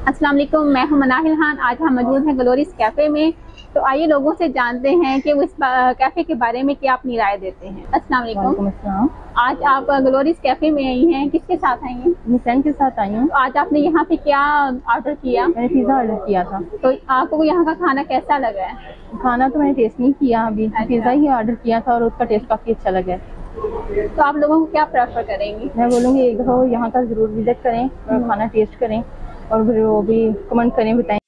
अस्सलाम वालेकुम, मैं हूं मनाहिल खान। आज हम मौजूद हैं ग्लोरीज कैफ़े में। तो आइए लोगों से जानते हैं कि वो इस कैफ़े के बारे में क्या अपनी राय देते हैं। अस्सलाम वालेकुम। अस्सलाम। आज आप ग्लोरीज कैफ़े में आई हैं, किसके साथ आई हैं? मैं फ्रेंड के साथ आई हूँ। तो आज आपने यहाँ पे क्या ऑर्डर किया? मैंने पिज़्ज़ा ऑर्डर किया था। तो आपको यहाँ का खाना कैसा लगा है? खाना तो मैंने टेस्ट नहीं किया अभी, पिज़्ज़ा ही ऑर्डर किया था और उसका टेस्ट काफ़ी अच्छा लगा है। तो आप लोगों को क्या प्रेफर करेंगी? मैं बोलूँगी एक दफ़ा यहाँ का ज़रूर विजिट करें और खाना टेस्ट करें और फिर वो भी कमेंट करें, बताएं।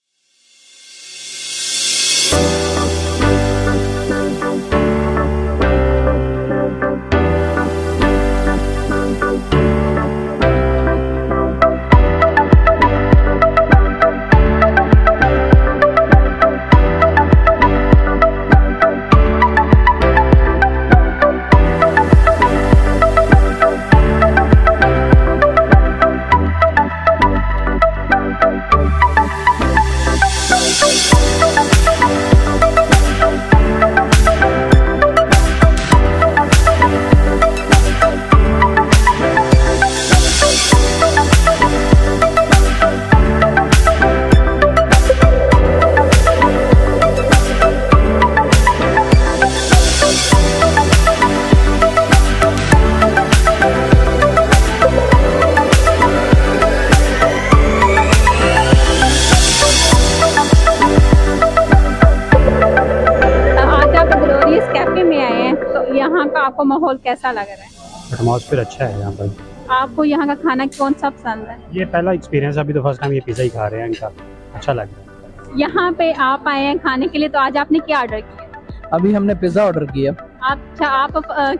कैफे में आए हैं तो यहाँ का आपको माहौल कैसा लग रहा है? एटमॉस्फेयर अच्छा है यहाँ पर। आपको यहाँ का खाना कौन सा पसंद है? ये पहला एक्सपीरियंस, अभी तो फर्स्ट टाइम ये पिज़्ज़ा ही खा रहे हैं, इनका अच्छा लग रहा है। यहाँ पे आप आए हैं खाने के लिए, तो आज आपने क्या ऑर्डर किया? अभी हमने पिज़्ज़ा ऑर्डर किया। अच्छा, आप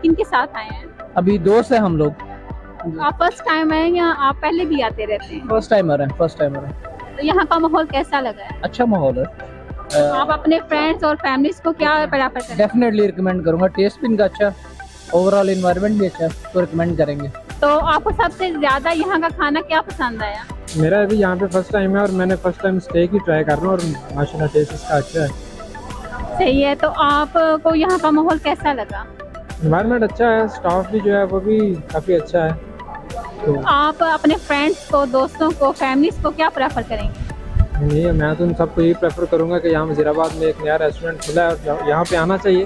किन के साथ आए हैं? अभी दोस्त है हम लोग। आप फर्स्ट टाइम आए या आप पहले भी आते रहते हैं? फर्स्ट टाइम आ रहे हैं, फर्स्ट टाइम आ रहे हैं। तो यहाँ का माहौल कैसा लगा है? अच्छा माहौल है। आप अपने फ्रेंड्स और फैमिलीज को क्या प्रेफर करें? डेफिनेटली रिकमेंड करूँगा, टेस्ट भी इनका अच्छा, ओवरऑल एनवायरनमेंट भी अच्छा है, तो रिकमेंड करेंगे। तो आपको सबसे ज्यादा यहाँ का खाना क्या पसंद आया? मेरा अभी यहाँ पे फर्स्ट टाइम है और मैंने फर्स्ट टाइम स्टेक ही ट्राई कर रहा हूँ और माशाल्लाह टेस्ट इसका अच्छा है। सही है। तो आपको यहाँ का माहौल कैसा लगा? एनवायरनमेंट अच्छा है, स्टाफ भी जो है वो भी काफ़ी अच्छा है। तो आप अपने फ्रेंड्स को, दोस्तों को, फैमिलीज को क्या प्रेफर करेंगे? नहीं, मैं तो उन सबको यही प्रेफर करूँगा कि यहाँ वज़ीराबाद में एक नया रेस्टोरेंट खुला है और यहाँ पे आना चाहिए,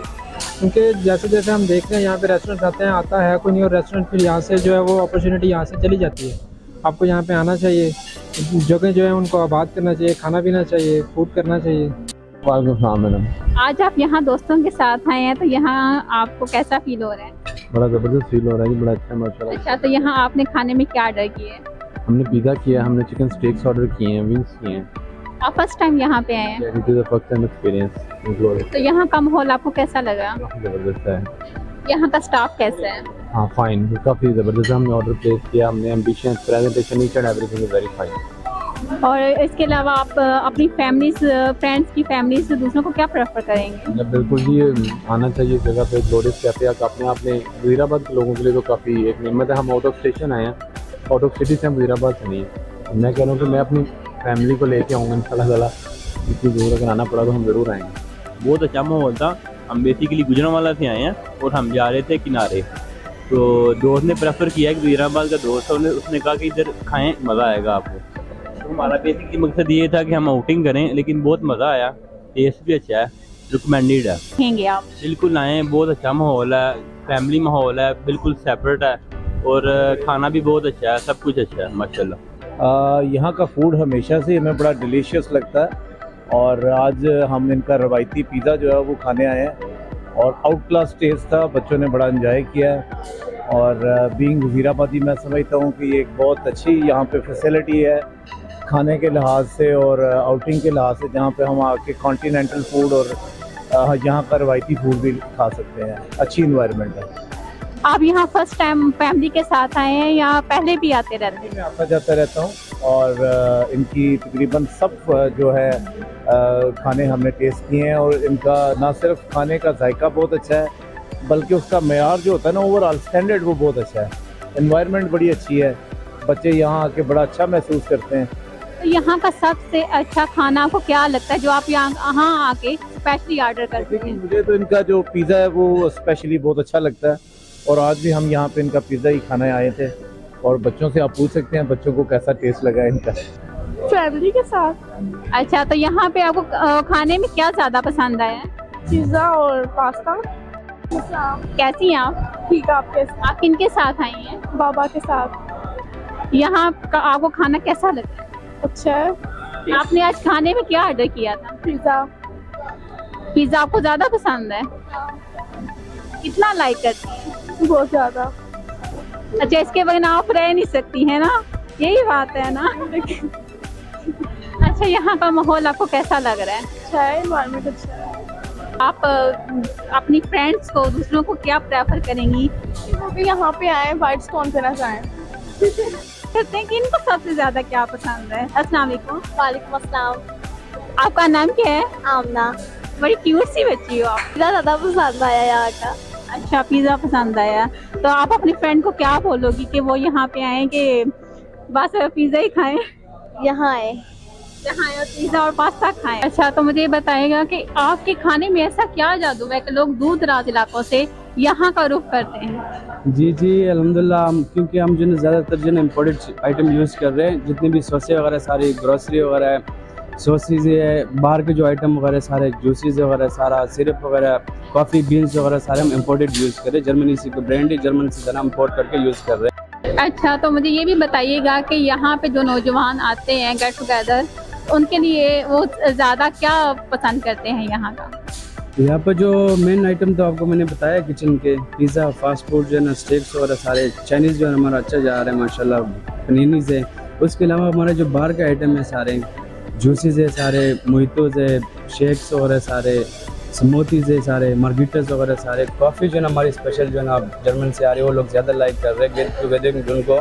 क्योंकि जैसे जैसे हम देखते हैं यहाँ पे रेस्टोरेंट आते हैं, आता है कोई नहीं और रेस्टोरेंट फिर यहाँ से जो है वो अपॉर्चुनिटी यहाँ से चली जाती है। आपको यहाँ पे आना चाहिए, जगह जो है उनको आबाद करना चाहिए, खाना पीना चाहिए, फूड करना चाहिए। मैडम, आज आप यहाँ दोस्तों के साथ आए हैं, तो यहाँ आपको कैसा फील हो रहा है? बड़ा ज़बरदस्त फील हो रहा है, बड़ा अच्छा माशाल्लाह। अच्छा, तो यहाँ आपने खाने में क्या ऑर्डर किए? हमने पिज़्ज़ा किया, हमने चिकन स्टेक्स ऑर्डर किए हैं, विंग्स किए हैं। आप फर्स्ट टाइम यहाँ पे आए हैं? It is a first time experience. तो यहाँ का माहौल आपको कैसा लगा? ज़बरदस्त है। यहाँ का स्टाफ कैसा है? हाँ फाइन, काफ़ी ज़बरदस्त है। हमने ऑर्डर प्लेस किया, हमने ambition, presentation, each and everything is very fine. और इसके अलावा आप अपनी फैमिलीज, फ्रेंड्स की फैमिली से दूसरों को क्या प्रेफर करेंगे? बिल्कुल जी, आना चाहिए जगह पे। ग्लोरीज कैफे अपने आप में वज़ीराबाद के लोगों के लिए तो काफ़ी एक नेमत है। हम आउट ऑफ स्टेशन आए हैं, आउट ऑफ सिटी से, हम वज़ीराबाद से नहीं है। मैं कह रहा हूँ कि मैं अपनी फैमिली को लेके आऊँगा इंशाल्लाह, इतनी दूर अगर आना पड़ा तो हम ज़रूर आएँगे। बहुत अच्छा माहौल था। हम बेसिकली गुजरांवाला से आए हैं और हम जा रहे थे किनारे, तो दोस्त ने प्रेफर किया कि वज़ीराबाद का दोस्त है, उसने कहा कि इधर खाएं, मज़ा आएगा आपको। तो हमारा बेसिकली मकसद ये था कि हम आउटिंग करें, लेकिन बहुत मज़ा आया, टेस्ट भी अच्छा है, रिकमेंडेड है। कहेंगे आप? बिल्कुल आएँ, बहुत अच्छा माहौल है, फैमिली माहौल है, बिल्कुल सेपरेट है और खाना भी बहुत अच्छा है, सब कुछ अच्छा है माशाल्लाह। यहाँ का फूड हमेशा से हमें बड़ा डिलीशियस लगता है और आज हम इनका रवायती पिज़्ज़ा जो है वो खाने आए हैं और आउट क्लास टेस्ट था, बच्चों ने बड़ा एंजॉय किया है। और बीइंग वज़ीराबादी मैं समझता हूँ कि ये एक बहुत अच्छी यहाँ पे फैसिलिटी है खाने के लिहाज से और आउटिंग के लिहाज से, जहाँ पे हम आके कॉन्टिनेंटल फूड और यहाँ का रवायती फूड भी खा सकते हैं। अच्छी इन्वायरमेंट है। आप यहाँ फर्स्ट टाइम फैमिली के साथ आए हैं या पहले भी आते रहते हैं? मैं आता जाता रहता हूँ और इनकी तकरीबन सब जो है खाने हमने टेस्ट किए हैं और इनका ना सिर्फ खाने का जायका बहुत अच्छा है बल्कि उसका मेयार जो होता है ना, ओवरऑल स्टैंडर्ड वो बहुत अच्छा है। एनवायरनमेंट बड़ी अच्छी है, बच्चे यहाँ आके बड़ा अच्छा महसूस करते हैं। तो यहाँ का सबसे अच्छा खाना आपको क्या लगता है जो आप यहाँ आके स्पेशली ऑर्डर करते हैं? मुझे तो इनका जो पिज़्ज़ा है वो स्पेशली बहुत अच्छा लगता है और आज भी हम यहाँ पे इनका पिज़्ज़ा ही खाने आए थे और बच्चों से आप पूछ सकते हैं बच्चों को कैसा टेस्ट लगा इनका। फैमिली के साथ। अच्छा, तो यहाँ पे आपको खाने में क्या ज्यादा पसंद आया? पिज्ज़ा और पास्ता। कैसी हैं आप? ठीक है, आप किनके साथ आई हैं? बाबा के साथ। यहाँ का आपको खाना कैसा लगा? अच्छा है। आपने आज खाने में क्या ऑर्डर किया था? पिज्ज़ा। पिज्जा आपको ज्यादा पसंद है? कितना लाइक करती हैं? बहुत ज़्यादा। अच्छा, इसके बगैर आप रह नहीं सकती है ना, यही बात है ना। अच्छा, यहाँ का माहौल आपको कैसा लग रहा है? अच्छा है, एनवायरनमेंट अच्छा है। आप अपनी फ्रेंड्स को, दूसरों को क्या प्रेफर करेंगी? वो भी यहाँ पे आए, वाइट स्टोन पे ना जाएं। कहते हैं कि इनको सबसे ज्यादा क्या पसंद है? अस्सलाम वालेकुम। वालेकुम अस्सलाम। आपका नाम क्या है? आमना। बड़ी क्यूट सी बच्ची हो आप। ज़्यादा पसंद आया यहाँ का। अच्छा, पिज़्ज़ा पसंद आया। तो आप अपनी फ्रेंड को क्या बोलोगी कि वो यहाँ पे आए कि बस पिज़्ज़ा ही खाएं? यहाँ आए और पिज़्ज़ा और पास्ता खाएं। अच्छा, तो मुझे बताइएगा कि आपके खाने में ऐसा क्या जादू है कि लोग दूर दराज इलाकों से यहाँ का रुख करते हैं? जी अल्हम्दुलिल्लाह, क्योंकि हम जो है ज़्यादातर जो है इम्पोर्टेड आइटम यूज़ कर रहे हैं। जितनी भी सॉसें वगैरह, सारी ग्रोसरी वगैरह, सॉसेज है, बाहर के जो आइटम वगैरह सारे, जूसेस वगैरह सारा, सिरप वगैरह, कॉफ़ी बीन्स वगैरह सारे हम इम्पोर्टेड यूज़ कर रहे हैं। जर्मनी से ब्रांड है, जर्मन से ज़रा इम्पोर्ट करके यूज़ कर रहे हैं। अच्छा, तो मुझे ये भी बताइएगा कि यहाँ पे जो नौजवान आते हैं गेट टुगेदर, उनके लिए वो ज़्यादा क्या पसंद करते हैं यहाँ का? यहाँ पर जो मेन आइटम तो आपको मैंने बताया किचन के, पिज़्ज़ा, फास्ट फूड जो है ना, स्टेक्स वगैरह सारे, चाइनीज़ जो है हमारा अच्छा जा रहा है माशाल्लाह, पनीनीज़ है। उसके अलावा हमारे जो बाहर के आइटम है सारे, जूसेस है सारे, मोहितोज़ है, शेक्स वगैरह सारे, स्मूथीज़ है सारे, मार्गरिटास वगैरह सारे। कॉफ़ी जो है ना हमारी स्पेशल जो है ना जर्मन से आ रही है, वो लोग ज़्यादा लाइक कर रहे हैं। गेट टुगेदर में उनको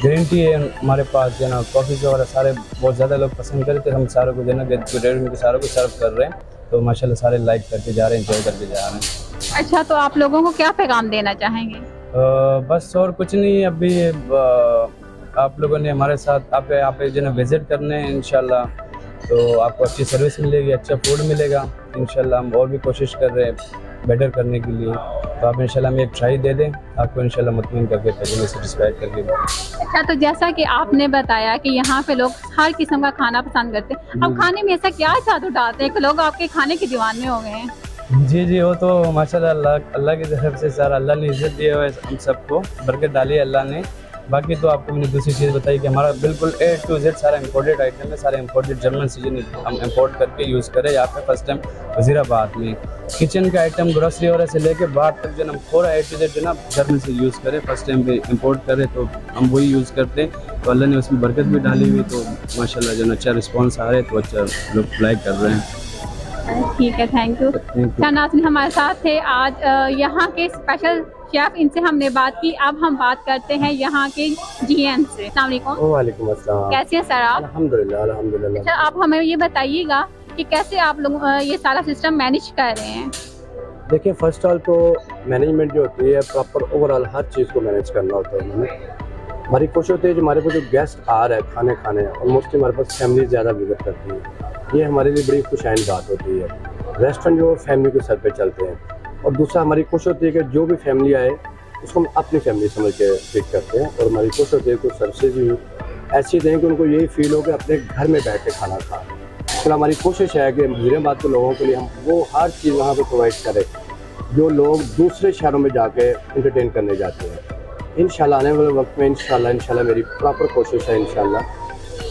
ग्रीन टी है हमारे पास जो है ना, कॉफ़ी वगैरह सारे बहुत ज़्यादा लोग पसंद करते हैं। हम सारों को जो है ना गेट टुगेदर में सारों को सर्व कर रहे हैं, तो माशाल्लाह सारे लाइक करके जा रहे हैं, एंजॉय करके जा रहे हैं। अच्छा, तो आप लोगों को क्या पैगाम देना चाहेंगे? बस और कुछ नहीं, अभी आप लोगों ने हमारे साथ आप जो है ना विज़िट करने हैं इंशाल्लाह, तो आपको अच्छी सर्विस मिलेगी, अच्छा फूड मिलेगा इंशाल्लाह। हम और भी कोशिश कर रहे हैं बेटर करने के लिए, तो आप इंशाल्लाह हमें एक ट्राई दे दें, आपको इंशाल्लाह मुतमईन करके भेजेंगे, सेटिस्फाइड करके। अच्छा, तो जैसा कि आपने बताया कि यहाँ पे लोग हर किस्म का खाना पसंद करते हैं, अब खाने में ऐसा क्या जादू डालते हैं कि लोग आपके खाने के दीवाने हो गए हैं? जी, वो तो माशाल्लाह अल्लाह की तरफ से सारा, अल्लाह ने इज़्ज़त दिया है हम सबको, बरकत डाली है अल्लाह ने। बाकी तो आपको मैंने दूसरी चीज़ बताई कि हमारा बिल्कुल A to Z सारा इम्पोर्टेड आइटम है, सारे इम्पोर्टेड जर्मन से हम इम्पोर्ट करके यूज़ करें। यहाँ पे फर्स्ट टाइम वज़ीराबाद में किचन का आइटम, ग्रोसरी वगैरह से लेके बाहर तक जो हम पूरा A to Z जो ना जर्मन से यूज़ करें, फर्स्ट टाइम पे इम्पोर्ट करें तो हम वही यूज़ करते हैं। तो अल्लाह ने उसमें बरकत भी डाली हुई, तो माशाल्लाह जो अच्छा रिस्पॉन्स आ रहा है, तो अच्छा लोग लाइक कर रहे हैं। ठीक है, थैंक यू। अच्छा, नाज़रीन हमारे साथ थे आज यहाँ के स्पेशल शेफ, इनसे हमने बात की। अब हम बात करते हैं यहाँ के GM से। अस्सलाम वालेकुम। वालेकुम अस्सलाम। कैसे हैं सर आप? अल्हम्दुलिल्लाह अल्हम्दुलिल्लाह। अच्छा, आप हमें ये बताइएगा कि कैसे आप लोग ये सारा सिस्टम मैनेज कर रहे हैं? देखिए, फर्स्ट ऑल तो मैनेजमेंट जो होती है, प्रॉपर ओवरऑल हर चीज़ को मैनेज करना होता है हमें। हमारी कोशिश होती है जो हमारे पास जो गेस्ट आ रहे हैं खाने खाने, और मोस्टली हमारे पास फैमिली ज़्यादा विजिट करती है, ये हमारे लिए बड़ी खुशाइन बात होती है। रेस्टोरेंट जो फैमिली के सर पे चलते हैं, और दूसरा हमारी कोशिश होती है कि जो भी फैमिली आए उसको हम अपनी फैमिली समझ के ट्रीट करते हैं, और हमारी कोशिश होती है कि सर्विसेज भी ऐसी दें कि उनको यही फील हो कि अपने घर में बैठ के खाना खाएं। इसलिए हमारी कोशिश है कि वज़ीराबाद के लोगों के लिए हम वो हर चीज़ वहाँ पे प्रोवाइड करें जो लोग दूसरे शहरों में जाके इंटरटेन करने जाते हैं। इंशाल्लाह आने वाले वक्त में इंशाल्लाह मेरी प्रॉपर कोशिश है इंशाल्लाह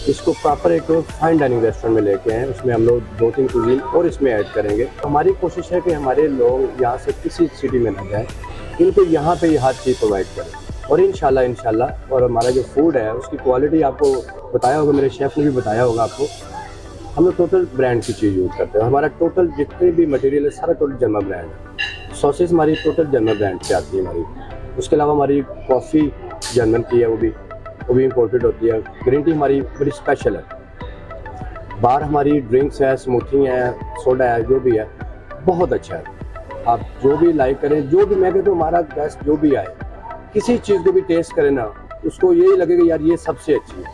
इसको प्रॉपर एक फाइन डाइनिंग रेस्टोरेंट में लेके आएँ। उसमें हम लोग 2-3 कुजीन और इसमें ऐड करेंगे। हमारी कोशिश है कि हमारे लोग यहाँ से किसी सिटी में ना जाएँ, इनको यहाँ पे हर चीज़ प्रोवाइड करें, और इंशाल्लाह और हमारा जो फूड है उसकी क्वालिटी आपको बताया होगा, मेरे शेफ़ ने भी बताया होगा आपको। हम लोग टोटल ब्रांड की चीज़ यूज़ करते हैं। हमारा टोटल जितने भी मटेरियल है सारा टोटल जर्मन ब्रांड है। सॉसेस हमारी टोटल जर्मन ब्रांड से आती है हमारी। उसके अलावा हमारी कॉफ़ी जर्मन की है, वो भी इम्पोर्टेड होती है। ग्रीन टी हमारी बड़ी स्पेशल है। बाहर हमारी ड्रिंक्स है, स्मूथी है, सोडा है, जो भी है बहुत अच्छा है। आप जो भी लाइक करें, जो भी मैं कहता हूँ हमारा गेस्ट जो भी आए किसी चीज़ को भी टेस्ट करें ना, उसको यही लगेगा यार ये सबसे अच्छी है,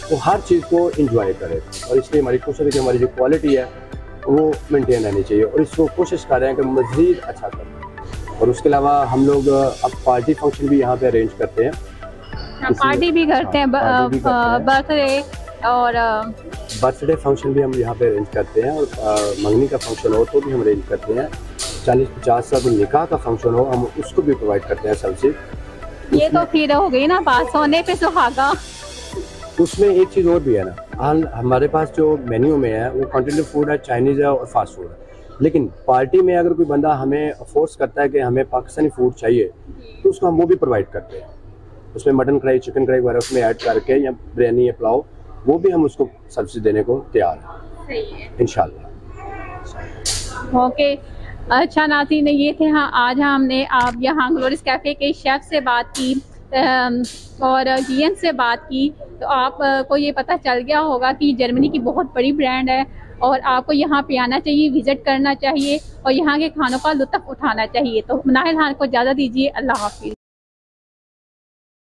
तो हर चीज़ को इंजॉय करें। और इसलिए हमारी कोशिश है कि हमारी जो क्वालिटी है वो मेंटेन रहनी चाहिए, और इसको कोशिश कर रहे हैं कि मज़ीद अच्छा करें। और उसके अलावा हम लोग अब पार्टी फंक्शन भी यहाँ पे अरेंज करते हैं। पार्टी भी करते हैं, बर्थडे, और बर्थडे फंक्शन भी हम यहाँ पे अरेंज करते हैं, और मंगनी का फंक्शन हो तो भी हम अरेंज करते हैं। 40-50 साल को निकाह का फंक्शन हो हम उसको भी प्रोवाइड करते हैं सबसे। ये तो फिर हो गई ना बात सोने पे सुहागा। उसमें एक चीज़ और भी है ना, हमारे पास जो मेन्यू में है वो कॉन्टिनेंटल फूड है, चाइनीज़ है और फास्ट फूड है। लेकिन पार्टी में अगर कोई बंदा हमें फोर्स करता है कि हमें पाकिस्तानी फूड चाहिए तो उसको हम वो भी प्रोवाइड करते हैं। उसमें मटन कढ़ाई, चिकन कढ़ाई वगैरह उसमें ऐड करके, या बिरयानी या पुलाव, वो भी हम उसको सब्जी देने को तैयार हैं इंशाल्लाह। ओके, अच्छा नाज़रीन, ये थे हाँ आज हमने आप यहाँ ग्लोरियस कैफ़े के शेफ़ से बात की और जीएन से बात की, तो आपको ये पता चल गया होगा कि जर्मनी की बहुत बड़ी ब्रांड है और आपको यहाँ पे आना चाहिए, विज़िट करना चाहिए और यहाँ के खानों का लुत्फ़ उठाना चाहिए। तो नाहिल खान को इजाज़त दीजिए, अल्लाह हाफ़िज़।